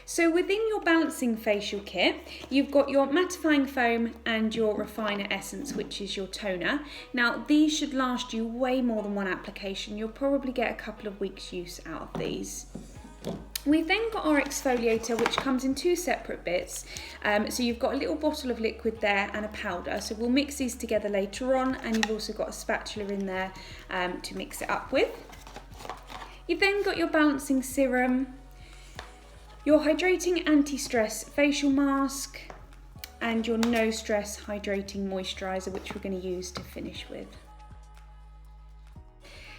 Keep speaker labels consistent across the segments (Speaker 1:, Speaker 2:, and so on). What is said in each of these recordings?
Speaker 1: So within your balancing facial kit, you've got your mattifying foam and your refiner essence, which is your toner. Now these should last you way more than one application. You'll probably get a couple of weeks use out of these. We've then got our exfoliator, which comes in two separate bits. So you've got a little bottle of liquid there and a powder. So we'll mix these together later on, and you've also got a spatula in there to mix it up with. You've then got your balancing serum, your hydrating anti-stress facial mask, and your no stress hydrating moisturiser, which we're going to use to finish with.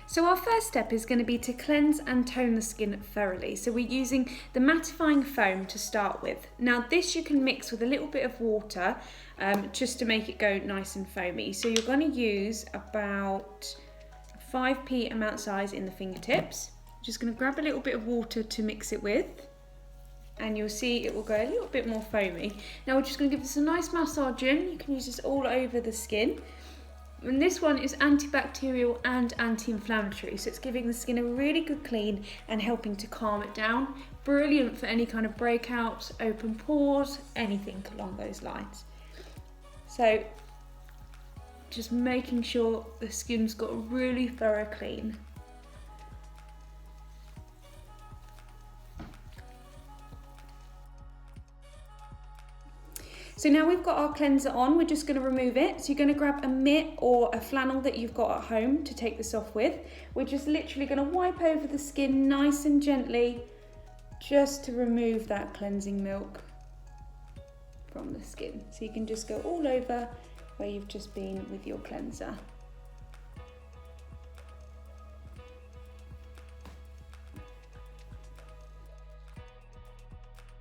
Speaker 1: So our first step is going to be to cleanse and tone the skin thoroughly. So we're using the mattifying foam to start with. Now this you can mix with a little bit of water just to make it go nice and foamy. So you're going to use about 5p amount size in the fingertips. Just going to grab a little bit of water to mix it with, and you'll see it will go a little bit more foamy. Now we're just going to give this a nice massage in. You can use this all over the skin. And this one is antibacterial and anti-inflammatory, so it's giving the skin a really good clean and helping to calm it down. Brilliant for any kind of breakouts, open pores, anything along those lines. So just making sure the skin's got a really thorough clean. So now we've got our cleanser on, we're just going to remove it. So you're going to grab a mitt or a flannel that you've got at home to take this off with. We're just literally going to wipe over the skin nice and gently, just to remove that cleansing milk from the skin. So you can just go all over where you've just been with your cleanser.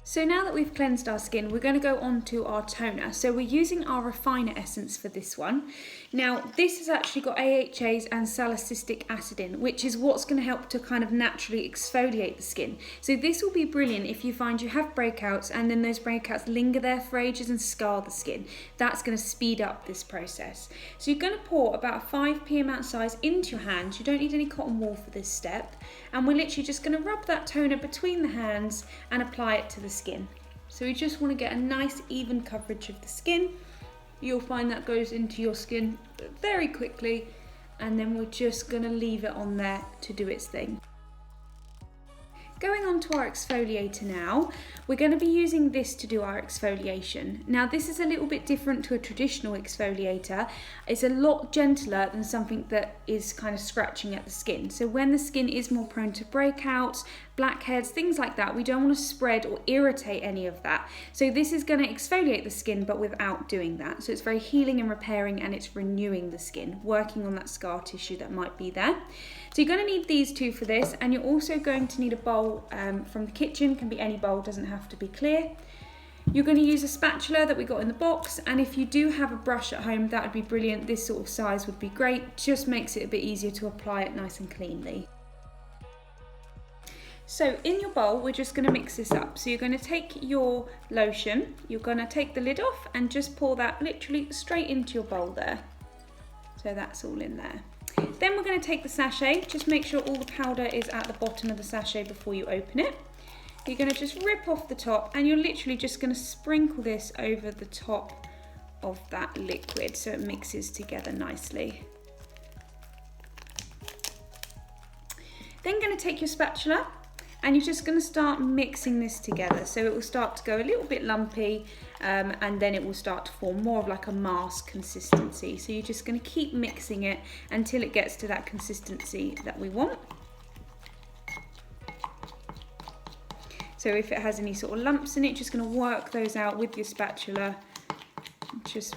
Speaker 1: So now that we've cleansed our skin, we're going to go on to our toner. So we're using our refiner essence for this one. Now this has actually got AHAs and salicylic acid in, which is what's going to help to kind of naturally exfoliate the skin. So this will be brilliant if you find you have breakouts and then those breakouts linger there for ages and scar the skin. That's going to speed up this process. So you're going to pour about 5p amount size into your hands. You don't need any cotton wool for this step. And we're literally just going to rub that toner between the hands and apply it to the skin. So we just want to get a nice even coverage of the skin. You'll find that goes into your skin very quickly, and then we're just going to leave it on there to do its thing. Going on to our exfoliator now, we're going to be using this to do our exfoliation. Now this is a little bit different to a traditional exfoliator. It's a lot gentler than something that is kind of scratching at the skin. So when the skin is more prone to breakouts, blackheads, things like that, we don't want to spread or irritate any of that. So this is going to exfoliate the skin but without doing that. So it's very healing and repairing, and it's renewing the skin, working on that scar tissue that might be there. So you're going to need these two for this, and you're also going to need a bowl from the kitchen. Can be any bowl, doesn't have to be clear. You're going to use a spatula that we got in the box, and if you do have a brush at home, that would be brilliant. This sort of size would be great, just makes it a bit easier to apply it nice and cleanly. So in your bowl, we're just going to mix this up. So you're going to take your lotion, you're going to take the lid off and just pour that literally straight into your bowl there. So that's all in there. Then we're going to take the sachet, just make sure all the powder is at the bottom of the sachet before you open it. You're going to just rip off the top, and you're literally just going to sprinkle this over the top of that liquid so it mixes together nicely. Then going to take your spatula, and you're just going to start mixing this together. So it will start to go a little bit lumpy, and then it will start to form more of like a mask consistency. So you're just going to keep mixing it until it gets to that consistency that we want. So if it has any sort of lumps in it, just going to work those out with your spatula. Just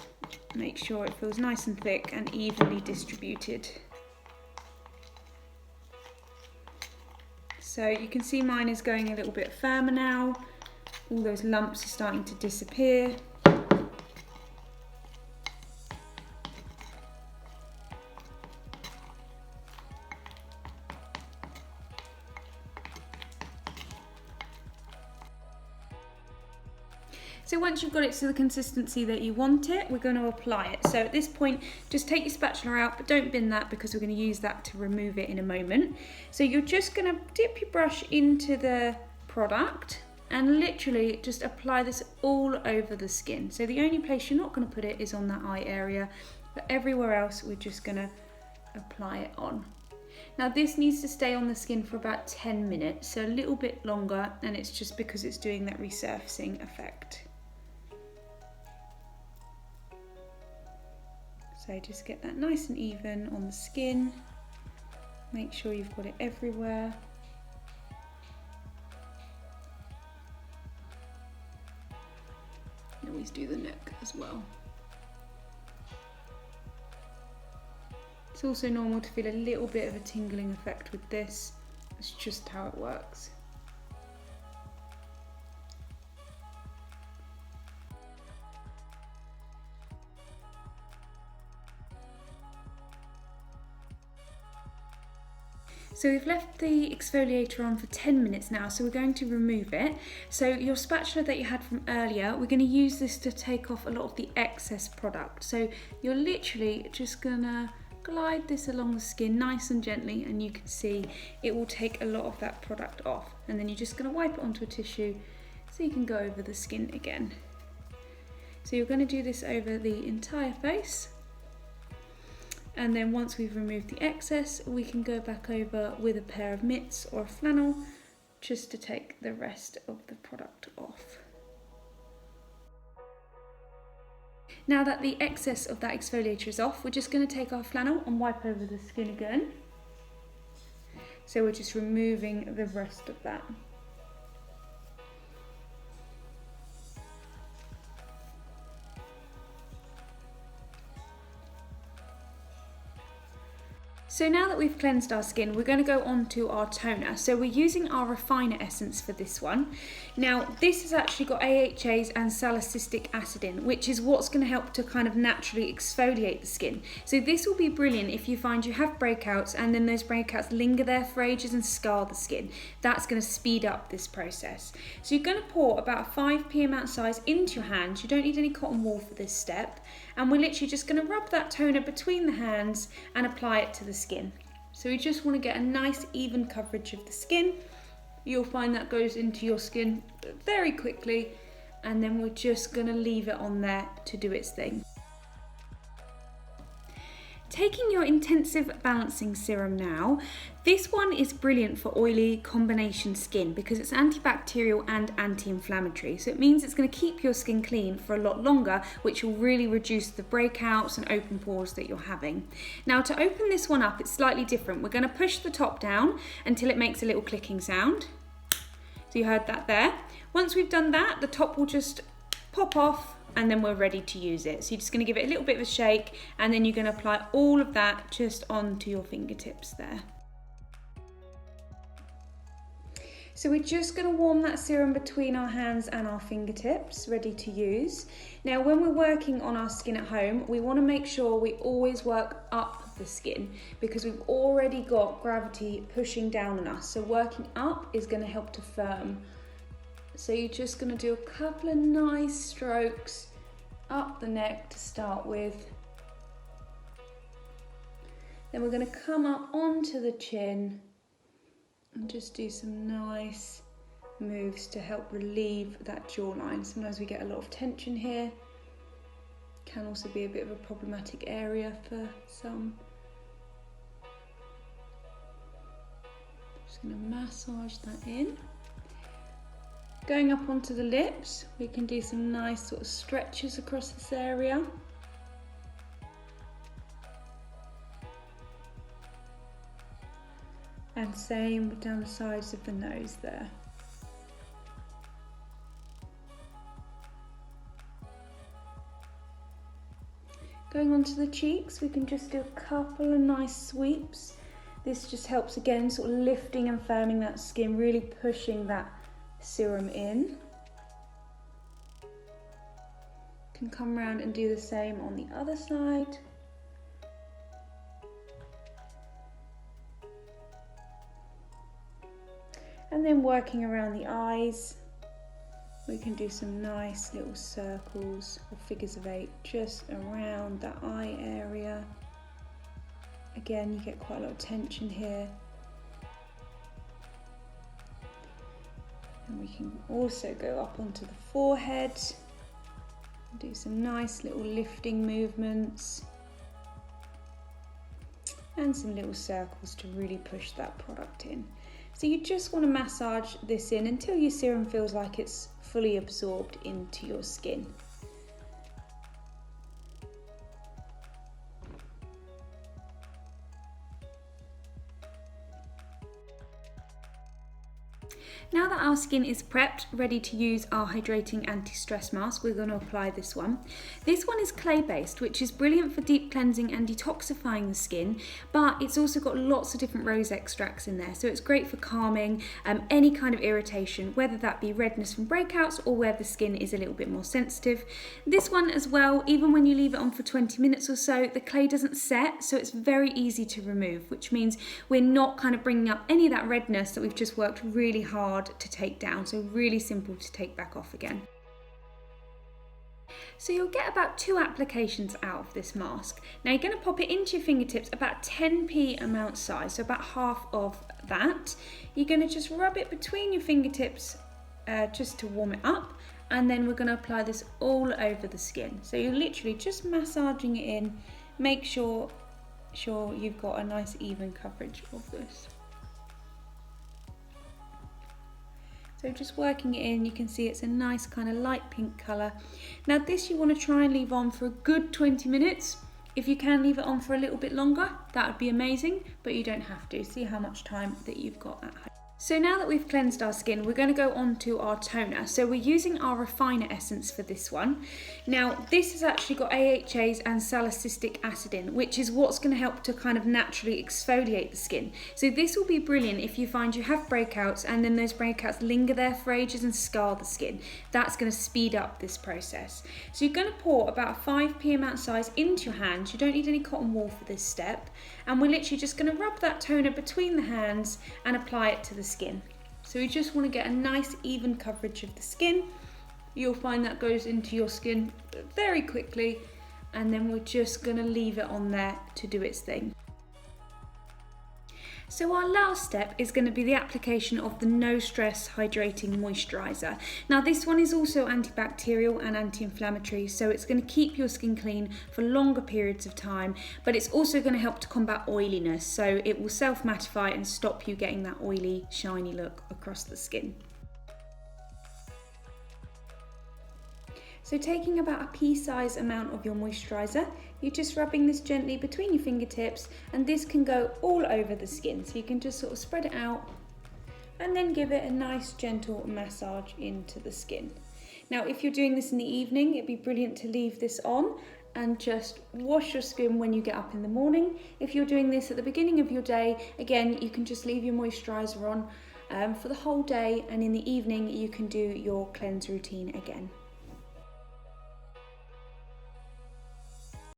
Speaker 1: make sure it feels nice and thick and evenly distributed. So you can see mine is going a little bit firmer now. All those lumps are starting to disappear. So once you've got it to the consistency that you want it, we're going to apply it. So at this point, just take your spatula out, but don't bin that because we're going to use that to remove it in a moment. So you're just going to dip your brush into the product and literally just apply this all over the skin. So the only place you're not going to put it is on that eye area, but everywhere else we're just going to apply it on. Now this needs to stay on the skin for about 10 minutes, so a little bit longer, and it's just because it's doing that resurfacing effect. So just get that nice and even on the skin. Make sure you've got it everywhere. And always do the neck as well. It's also normal to feel a little bit of a tingling effect with this. It's just how it works. So we've left the exfoliator on for 10 minutes now, so we're going to remove it. So your spatula that you had from earlier, we're going to use this to take off a lot of the excess product. So you're literally just gonna glide this along the skin nice and gently, and you can see it will take a lot of that product off. And then you're just going to wipe it onto a tissue so you can go over the skin again. So you're going to do this over the entire face. And then once we've removed the excess, we can go back over with a pair of mitts or a flannel just to take the rest of the product off. Now that the excess of that exfoliator is off, we're just going to take our flannel and wipe over the skin again. So we're just removing the rest of that. So now that we've cleansed our skin, we're going to go on to our toner. So we're using our refiner essence for this one. Now this has actually got AHAs and salicylic acid in, which is what's going to help to kind of naturally exfoliate the skin. So this will be brilliant if you find you have breakouts and then those breakouts linger there for ages and scar the skin. That's going to speed up this process. So you're going to pour about a 5p amount size into your hands. You don't need any cotton wool for this step. And we're literally just going to rub that toner between the hands and apply it to the skin. So we just want to get a nice even coverage of the skin. You'll find that goes into your skin very quickly, and then we're just going to leave it on there to do its thing. Taking your intensive balancing serum now, this one is brilliant for oily combination skin because it's antibacterial and anti-inflammatory. So it means it's going to keep your skin clean for a lot longer, which will really reduce the breakouts and open pores that you're having. Now to open this one up, it's slightly different. We're going to push the top down until it makes a little clicking sound. So you heard that there. Once we've done that, the top will just pop off, and then we're ready to use it. So you're just going to give it a little bit of a shake, and then you're going to apply all of that just onto your fingertips there. So we're just going to warm that serum between our hands and our fingertips, ready to use. Now when we're working on our skin at home, we want to make sure we always work up the skin because we've already got gravity pushing down on us. So working up is going to help to firm. So you're just going to do a couple of nice strokes up the neck to start with. Then we're going to come up onto the chin and just do some nice moves to help relieve that jawline. Sometimes we get a lot of tension here. Can also be a bit of a problematic area for some. Just going to massage that in. Going up onto the lips, we can do some nice sort of stretches across this area. And same down the sides of the nose there. Going onto the cheeks, we can just do a couple of nice sweeps. This just helps again, sort of lifting and firming that skin, really pushing that serum in. Can come around and do the same on the other side. And then working around the eyes, we can do some nice little circles or figures of 8 just around that eye area. Again, you get quite a lot of tension here. And we can also go up onto the forehead, do some nice little lifting movements and some little circles to really push that product in. So you just want to massage this in until your serum feels like it's fully absorbed into your skin. Now that our skin is prepped, ready to use our hydrating anti-stress mask, we're going to apply this one. This one is clay-based, which is brilliant for deep cleansing and detoxifying the skin, but it's also got lots of different rose extracts in there, so it's great for calming any kind of irritation, whether that be redness from breakouts or where the skin is a little bit more sensitive. This one as well, even when you leave it on for 20 minutes or so, the clay doesn't set, so it's very easy to remove, which means we're not kind of bringing up any of that redness that we've just worked really hard to take down, so really simple to take back off again. So you'll get about 2 applications out of this mask. Now you're going to pop it into your fingertips about 10p amount size, so about half of that. You're going to just rub it between your fingertips just to warm it up, and then we're going to apply this all over the skin. So you're literally just massaging it in. Make sure you've got a nice even coverage of this. So just working it in, you can see it's a nice kind of light pink colour. Now this you want to try and leave on for a good 20 minutes. If you can leave it on for a little bit longer, that would be amazing, but you don't have to. See how much time that you've got at home. So now that we've cleansed our skin, we're going to go on to our toner. So we're using our refiner essence for this one. Now this has actually got AHAs and salicylic acid in, which is what's going to help to kind of naturally exfoliate the skin. So this will be brilliant if you find you have breakouts and then those breakouts linger there for ages and scar the skin. That's going to speed up this process. So you're going to pour about a 5p amount size into your hands. You don't need any cotton wool for this step. And we're literally just going to rub that toner between the hands and apply it to the skin. So we just want to get a nice even coverage of the skin. You'll find that goes into your skin very quickly, and then we're just going to leave it on there to do its thing. So our last step is going to be the application of the No Stress Hydrating Moisturiser. Now this one is also antibacterial and anti-inflammatory, so it's going to keep your skin clean for longer periods of time, but it's also going to help to combat oiliness, so it will self-mattify and stop you getting that oily, shiny look across the skin. So taking about a pea-size amount of your moisturiser, you're just rubbing this gently between your fingertips, and this can go all over the skin. So you can just sort of spread it out and then give it a nice gentle massage into the skin. Now if you're doing this in the evening, it'd be brilliant to leave this on and just wash your skin when you get up in the morning. If you're doing this at the beginning of your day, again, you can just leave your moisturiser on for the whole day, and in the evening you can do your cleanse routine again.